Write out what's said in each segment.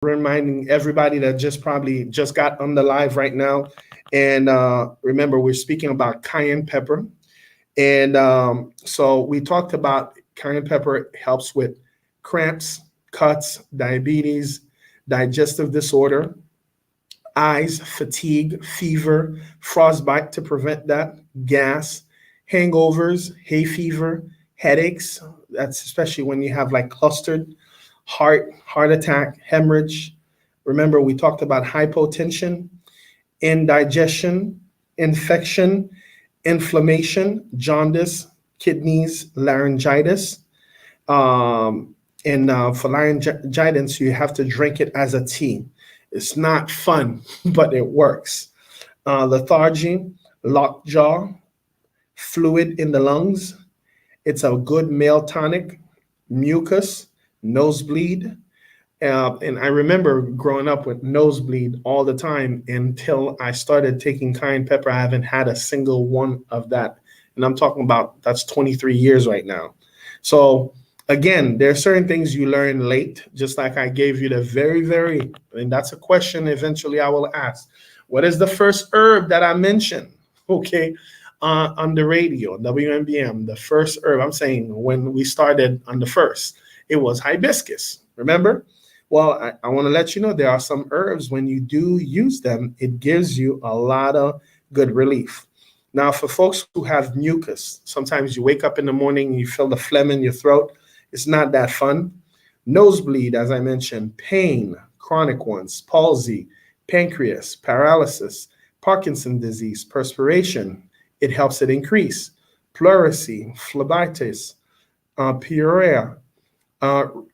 reminding everybody that just probably just got on the live right now. And remember, we're speaking about cayenne pepper. And so we talked about cayenne pepper helps with cramps, cuts, diabetes, digestive disorder, eyes, fatigue, fever, frostbite to prevent that, gas, hangovers, hay fever, headaches. That's especially when you have like clustered heart attack, hemorrhage. Remember, we talked about hypotension, indigestion, infection, inflammation, jaundice, kidneys, laryngitis. And for laryngitis, you have to drink it as a tea. It's not fun, but it works. Lethargy, lockjaw, fluid in the lungs. It's a good male tonic, mucus, nosebleed. And I remember growing up with nosebleed all the time until I started taking cayenne pepper. I haven't had a single one of that. And I'm talking about that's 23 years right now. So again, there are certain things you learn late, just like I gave you the very, and that's a question eventually I will ask. What is the first herb that I mentioned? Okay, on the radio, WMBM, the first herb, I'm saying when we started on the first, it was hibiscus. Remember? Well, I want to let you know there are some herbs, when you do use them, it gives you a lot of good relief. Now, for folks who have mucus, sometimes you wake up in the morning and you feel the phlegm in your throat. It's not that fun. Nosebleed, as I mentioned, pain, chronic ones, palsy, pancreas, paralysis, Parkinson disease, perspiration, it helps it increase. Pleurisy, phlebitis, pyorrhea,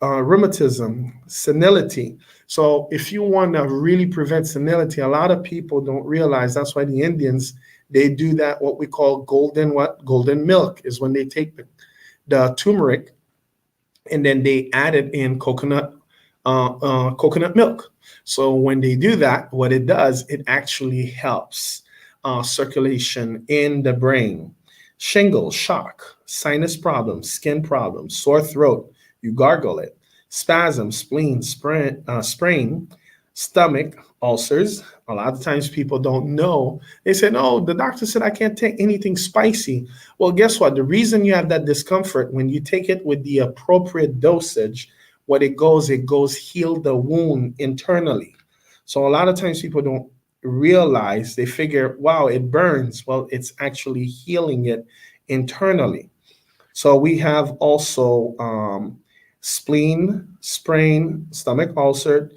rheumatism, senility. So if you want to really prevent senility, a lot of people don't realize that's why the Indians, they do that, what we call golden milk, is when they take the turmeric and then they add it in coconut milk. So when they do that, what it does, it actually helps circulation in the brain. Shingles, shock, sinus problems, skin problems, sore throat, you gargle it. Spasm, spleen, sprain, stomach, ulcers. A lot of times people don't know. They say, no, the doctor said I can't take anything spicy. Well, guess what? The reason you have that discomfort, when you take it with the appropriate dosage, what it goes heal the wound internally. So a lot of times people don't realize, they figure, wow, it burns. Well, it's actually healing it internally. So we have also spleen, sprain, stomach ulcer,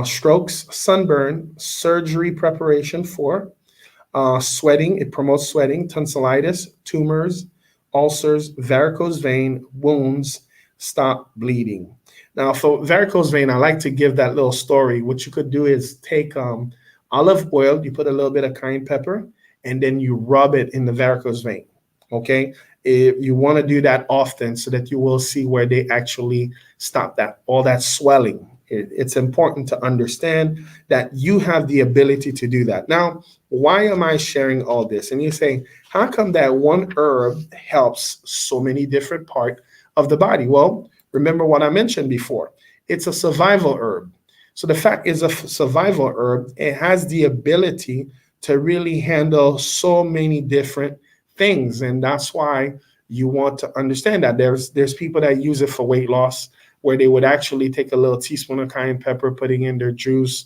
strokes, sunburn, surgery preparation for sweating. It promotes sweating, tonsillitis, tumors, ulcers, varicose vein, wounds, stop bleeding. Now, for varicose vein, I like to give that little story. What you could do is take olive oil, you put a little bit of cayenne pepper, and then you rub it in the varicose vein. Okay, you want to do that often so that you will see where they actually stop that all that swelling. It's important to understand that you have the ability to do that. Now, why am I sharing all this? And you say, how come that one herb helps so many different parts of the body? Well, remember what I mentioned before. It's a survival herb. So the fact is a survival herb, it has the ability to really handle so many different things. And that's why you want to understand that there's people that use it for weight loss, where they would actually take a little teaspoon of cayenne pepper, putting in their juice,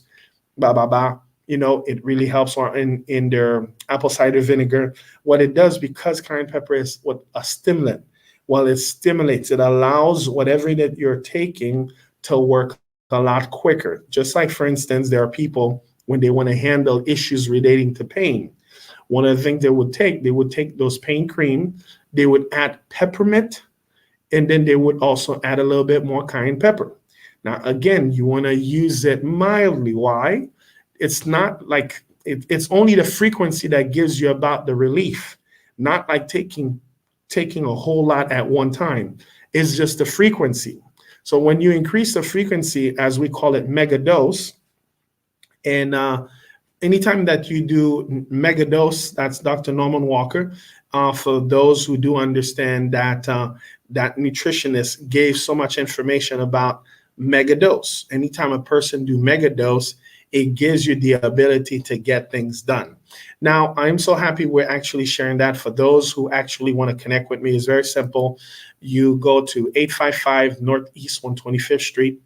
it really helps, or in their apple cider vinegar. What it does, because cayenne pepper is what a stimulant, well, it stimulates, it allows whatever that you're taking to work a lot quicker. Just like, for instance, there are people when they want to handle issues relating to pain. One of the things they would take those pain cream, they would add peppermint, and then they would also add a little bit more cayenne pepper. Now, again, you want to use it mildly. Why? It's not like it's only the frequency that gives you about the relief, not like taking a whole lot at one time. It's just the frequency. So when you increase the frequency, as we call it, mega dose, and anytime that you do mega dose, that's Dr. Norman Walker. For those who do understand that that nutritionist gave so much information about mega dose. Anytime a person do mega dose, it gives you the ability to get things done. Now, I'm so happy we're actually sharing that. For those who actually want to connect with me, it's very simple. You go to 855 Northeast 125th Street,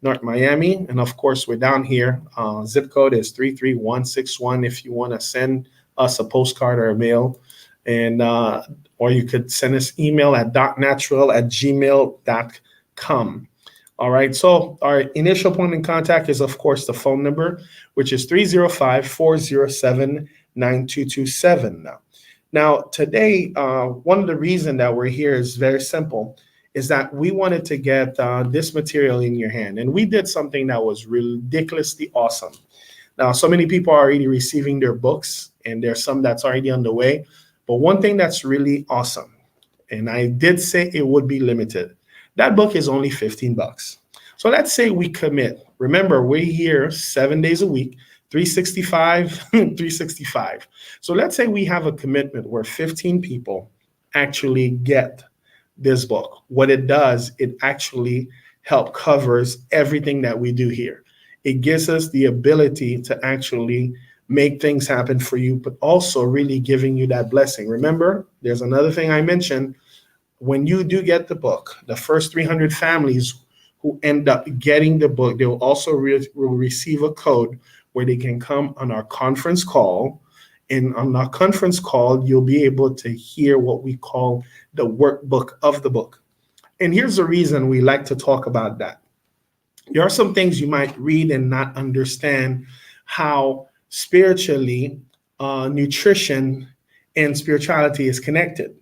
North Miami. And of course, we're down here. Zip code is 33161 if you want to send us a postcard or a mail. And or you could send us email at docnatural@gmail.com. All right. So our initial point in contact is, of course, the phone number, which is 305-407-9227. Now today, one of the reasons that we're here is very simple, is that we wanted to get this material in your hand. And we did something that was ridiculously awesome. Now, so many people are already receiving their books, and there's some that's already on the way. But one thing that's really awesome, and I did say it would be limited, that book is only $15. So let's say we commit. Remember, we're here 7 days a week, 365, 365. So let's say we have a commitment where 15 people actually get this book. What it does, it actually help covers everything that we do here. It gives us the ability to actually make things happen for you, but also really giving you that blessing. Remember, there's another thing I mentioned. When you do get the book, the first 300 families who end up getting the book, they will also will receive a code where they can come on our conference call. And on our conference call, you'll be able to hear what we call the workbook of the book. And here's the reason we like to talk about that. There are some things you might read and not understand how spiritually nutrition and spirituality is connected.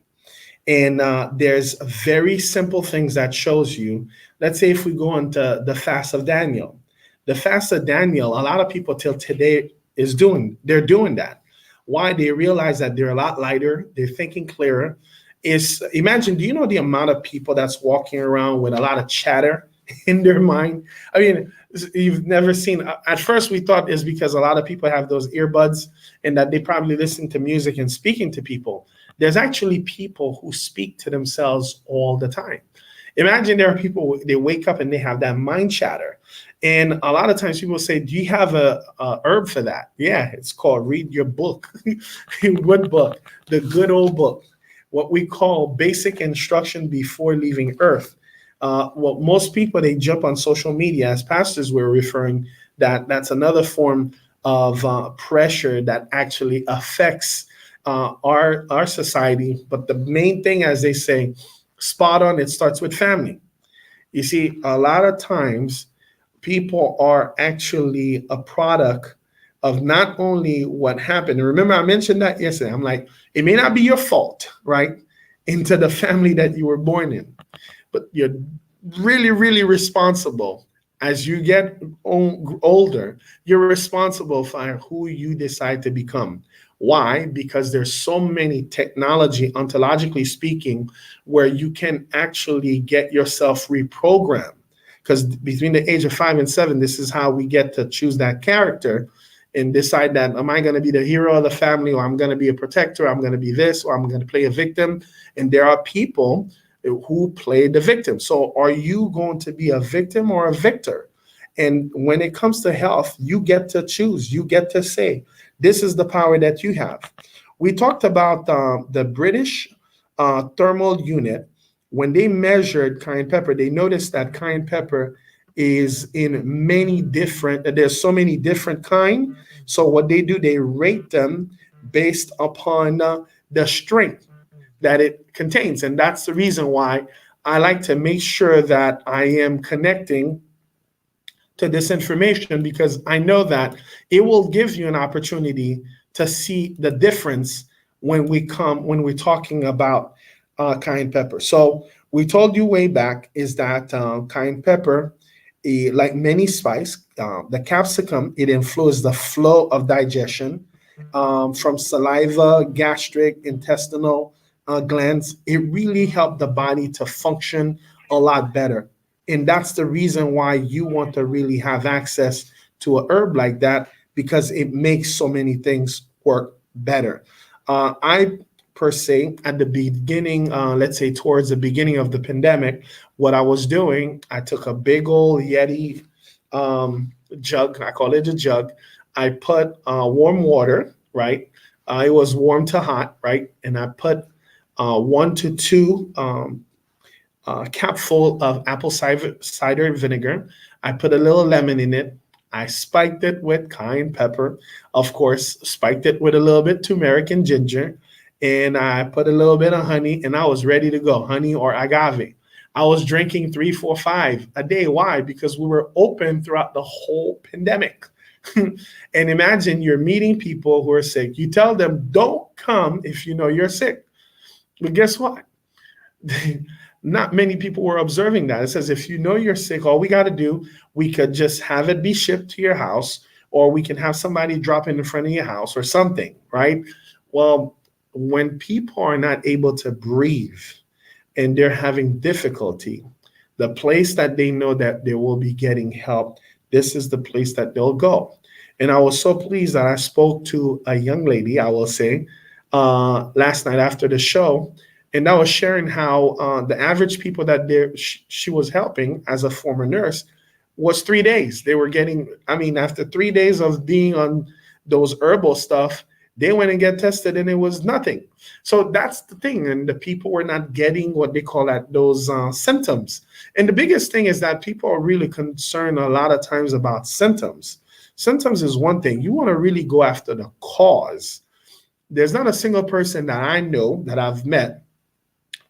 And there's very simple things that shows you. Let's say if we go into the fast of Daniel, the fast of Daniel, a lot of people till today they're doing that. Why? They realize that they're a lot lighter, they're thinking clearer. Imagine, do you know the amount of people that's walking around with a lot of chatter in their mind? I mean, you've never seen. At first, we thought it's because a lot of people have those earbuds and that they probably listen to music and speaking to people. There's actually people who speak to themselves all the time. Imagine there are people, they wake up and they have that mind chatter. And a lot of times people say, do you have a herb for that? Yeah, it's called read your book. What book? The good old book. What we call basic instruction before leaving earth. Well, most people, they jump on social media, as pastors we're referring, that's another form of pressure that actually affects our society. But the main thing, as they say, spot on, it starts with family. You see, a lot of times people are actually a product of not only what happened. And remember, I mentioned that yesterday. I'm like, it may not be your fault, right? Into the family that you were born in, but you're really, really responsible. As you get older, you're responsible for who you decide to become. Why? Because there's so many technology, ontologically speaking, where you can actually get yourself reprogrammed. Because between the age of 5 and 7, this is how we get to choose that character and decide that, am I going to be the hero of the family, or I'm going to be a protector, I'm going to be this, or I'm going to play a victim. And there are people who play the victim. So are you going to be a victim or a victor? And when it comes to health, you get to choose. You get to say, this is the power that you have. We talked about the British thermal unit. When they measured cayenne pepper, they noticed that cayenne pepper is in many different, there's so many different kind. So what they do, they rate them based upon the strength that it contains. And that's the reason why I like to make sure that I am connecting to this information, because I know that it will give you an opportunity to see the difference when we're talking about cayenne pepper. So we told you way back is that cayenne pepper, like many spice, the capsicum, it influences the flow of digestion from saliva, gastric, intestinal glands. It really helped the body to function a lot better. And that's the reason why you want to really have access to a herb like that, because it makes so many things work better. I per se at the beginning, let's say towards the beginning of the pandemic. What I was doing, I took a big old Yeti jug. I call it a jug. I put warm water, right? It was warm to hot, right? And I put 1 to 2 cap full of apple cider vinegar. I put a little lemon in it. I spiked it with cayenne pepper. Of course, spiked it with a little bit turmeric and ginger. And I put a little bit of honey, and I was ready to go. Honey or agave. I was drinking 3, 4, 5 a day. Why? Because we were open throughout the whole pandemic. And imagine you're meeting people who are sick. You tell them, don't come if you know you're sick. But guess what? Not many people were observing that. It says if you know you're sick, all we got to do, we could just have it be shipped to your house, or we can have somebody drop in front of your house or something, right? Well, when people are not able to breathe and they're having difficulty, the place that they know that they will be getting help, this is the place that they'll go. And I was so pleased that I spoke to a young lady, I will say, last night after the show, and I was sharing how the average people that she was helping as a former nurse was 3 days. They were getting, I mean, after 3 days of being on those herbal stuff, they went and get tested and it was nothing. So that's the thing. And the people were not getting what they call that those symptoms. And the biggest thing is that people are really concerned a lot of times about symptoms. Symptoms is one thing. You want to really go after the cause. There's not a single person that I know that I've met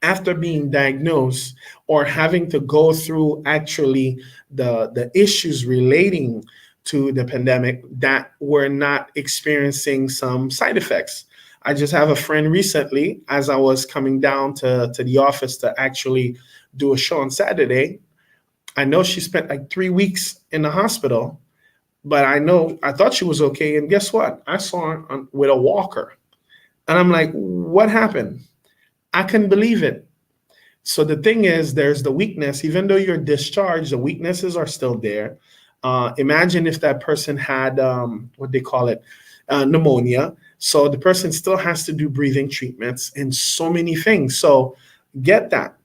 after being diagnosed or having to go through actually the issues relating to the pandemic that were not experiencing some side effects. I just have a friend recently, as I was coming down to the office to actually do a show on Saturday. I know she spent like 3 weeks in the hospital, but I thought she was okay. And guess what? I saw her with a walker. And I'm like, what happened? I couldn't believe it. So the thing is, there's the weakness. Even though you're discharged, the weaknesses are still there. Imagine if that person had what they call it, pneumonia. So the person still has to do breathing treatments and so many things. So get that.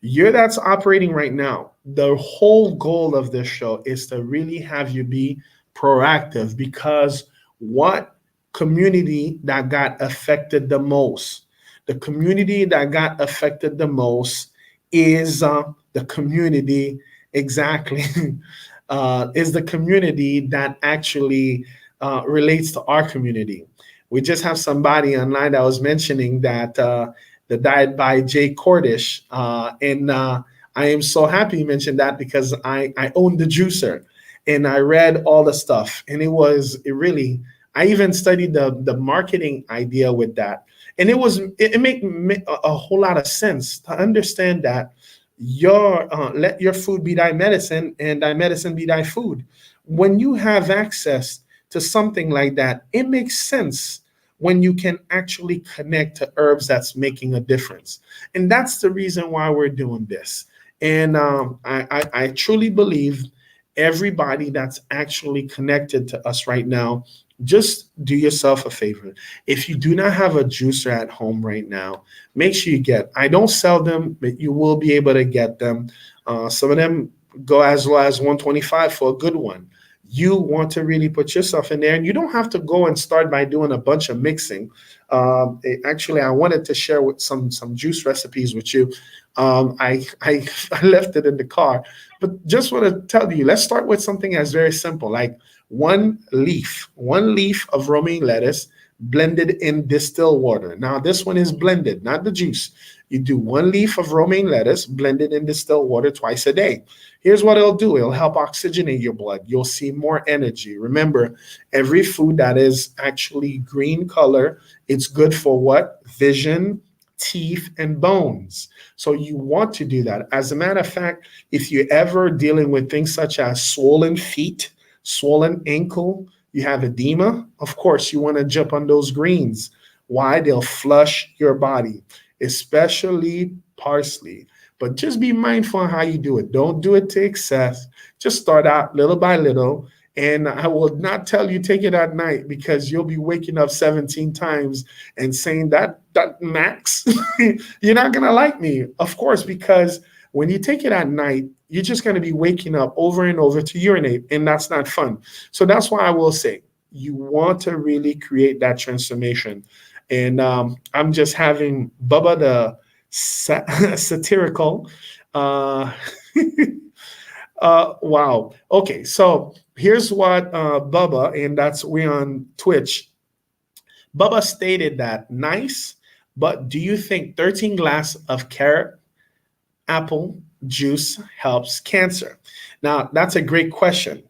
You're that's operating right now. The whole goal of this show is to really have you be proactive, because what community that got affected the most? The community that got affected the most is the community, exactly, is the community that actually relates to our community. We just have somebody online that was mentioning that the diet by Jay Cordish, and I am so happy you mentioned that because I own the juicer, and I read all the stuff, and it really, I even studied the marketing idea with that. And it make a whole lot of sense to understand that your let your food be thy medicine and thy medicine be thy food. When you have access to something like that, it makes sense when you can actually connect to herbs that's making a difference. And that's the reason why we're doing this. And I truly believe everybody that's actually connected to us right now, just do yourself a favor. If you do not have a juicer at home right now, make sure you get. I don't sell them, but you will be able to get them. Some of them go as low as 125 for a good one. You want to really put yourself in there, and you don't have to go and start by doing a bunch of mixing. Actually, I wanted to share with some juice recipes with you. I left it in the car, but just want to tell you, let's start with something that's very simple, like one leaf of romaine lettuce blended in distilled water. Now, this one is blended, not the juice. You do 1 leaf of romaine lettuce blended in distilled water twice a day. Here's what it'll do. It'll help oxygenate your blood. You'll see more energy. Remember, every food that is actually green color, it's good for what? Vision, teeth, and bones. So you want to do that. As a matter of fact, if you're ever dealing with things such as swollen feet, swollen ankle, you have edema, of course, you want to jump on those greens. Why? They'll flush your body, especially parsley. But just be mindful on how you do it. Don't do it to excess. Just start out little by little. And I will not tell you take it at night because you'll be waking up 17 times and saying that Max, you're not gonna like me. Of course, because when you take it at night, you're just gonna be waking up over and over to urinate, and that's not fun. So that's why I will say you want to really create that transformation. And I'm just having Bubba the satirical. Uh, wow. Okay, so here's what Bubba, and that's we on Twitch. Bubba stated that nice, but do you think 13 glass of carrot apple juice helps cancer? Now, that's a great question.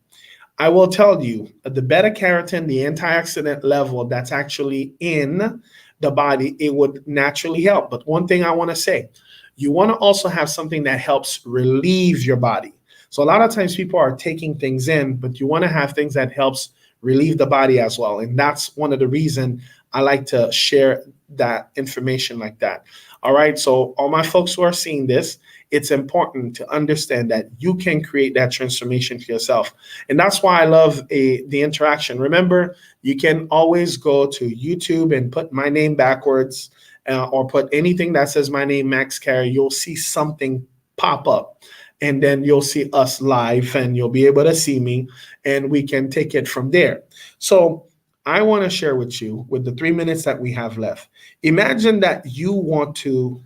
I will tell you the beta carotene, the antioxidant level that's actually in the body, it would naturally help. But one thing I want to say, you want to also have something that helps relieve your body. So a lot of times people are taking things in, but you want to have things that helps relieve the body as well. And that's one of the reason I like to share that information like that. All right. So all my folks who are seeing this, it's important to understand that you can create that transformation for yourself. And that's why I love the interaction. Remember, you can always go to YouTube and put my name backwards or put anything that says my name, Max Carey. You'll see something pop up. And then you'll see us live and you'll be able to see me and we can take it from there. So I want to share with you, with the 3 minutes that we have left, imagine that you want to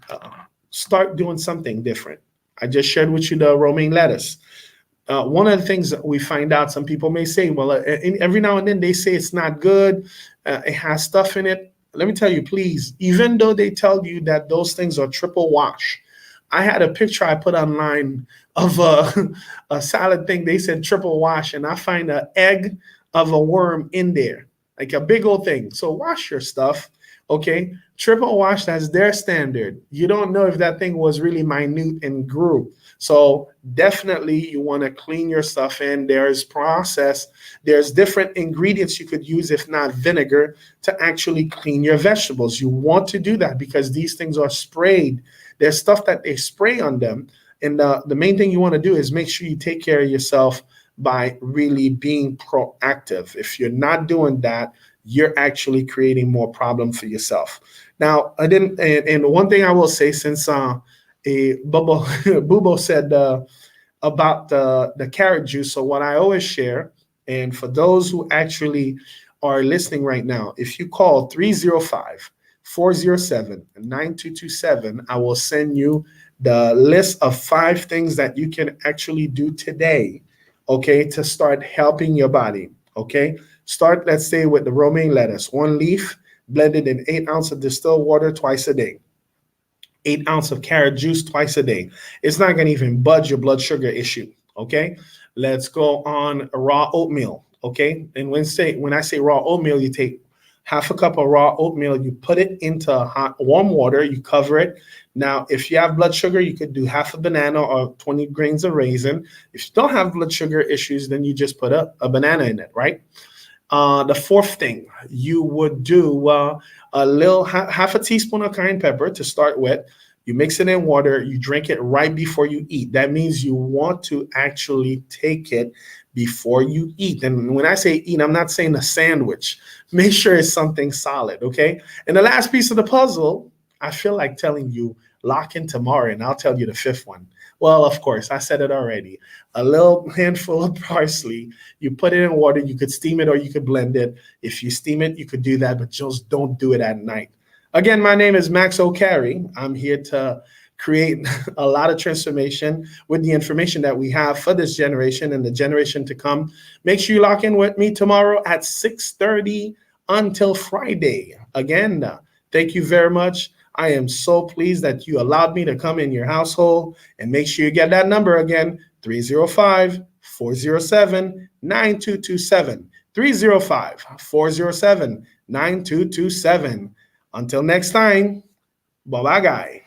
start doing something different. I just shared with you the romaine lettuce. One of the things that we find out, some people may say, well, every now and then they say it's not good, it has stuff in it. Let me tell you, please, even though they tell you that those things are triple wash, I had a picture I put online of a salad thing. They said triple wash, and I find an egg of a worm in there, like a big old thing. So wash your stuff, okay? Triple wash, that's their standard. You don't know if that thing was really minute and grew. So definitely you want to clean your stuff in. There's process. There's different ingredients you could use, if not vinegar, to actually clean your vegetables. You want to do that because these things are sprayed. There's stuff that they spray on them. And the main thing you want to do is make sure you take care of yourself by really being proactive. If you're not doing that, you're actually creating more problem for yourself. Now, I didn't, and one thing I will say, since Bubo said about the carrot juice. So what I always share, and for those who actually are listening right now, if you call 305-407-9227, I will send you the list of 5 things that you can actually do today, okay, to start helping your body, okay? Start, let's say, with the romaine lettuce, 1 leaf, blended in 8 ounces of distilled water twice a day. 8 ounces of carrot juice twice a day. It's not going to even budge your blood sugar issue. Okay. Let's go on raw oatmeal. Okay. And when I say raw oatmeal, you take half a cup of raw oatmeal, you put it into hot, warm water, you cover it. Now, if you have blood sugar, you could do half a banana or 20 grains of raisin. If you don't have blood sugar issues, then you just put a banana in it, right? The 4th thing, you would do a little half a teaspoon of cayenne pepper to start with. You mix it in water. You drink it right before you eat. That means you want to actually take it before you eat. And when I say eat, I'm not saying a sandwich. Make sure it's something solid, okay? And the last piece of the puzzle, I feel like telling you, lock in tomorrow, and I'll tell you the 5th one. Well, of course, I said it already. A little handful of parsley. You put it in water. You could steam it or you could blend it. If you steam it, you could do that, but just don't do it at night. Again, my name is Max O'Carey. I'm here to create a lot of transformation with the information that we have for this generation and the generation to come. Make sure you lock in with me tomorrow at 6:30 until Friday. Again, thank you very much. I am so pleased that you allowed me to come in your household, and make sure you get that number again, 305-407-9227, 305-407-9227. Until next time, bye-bye, guy.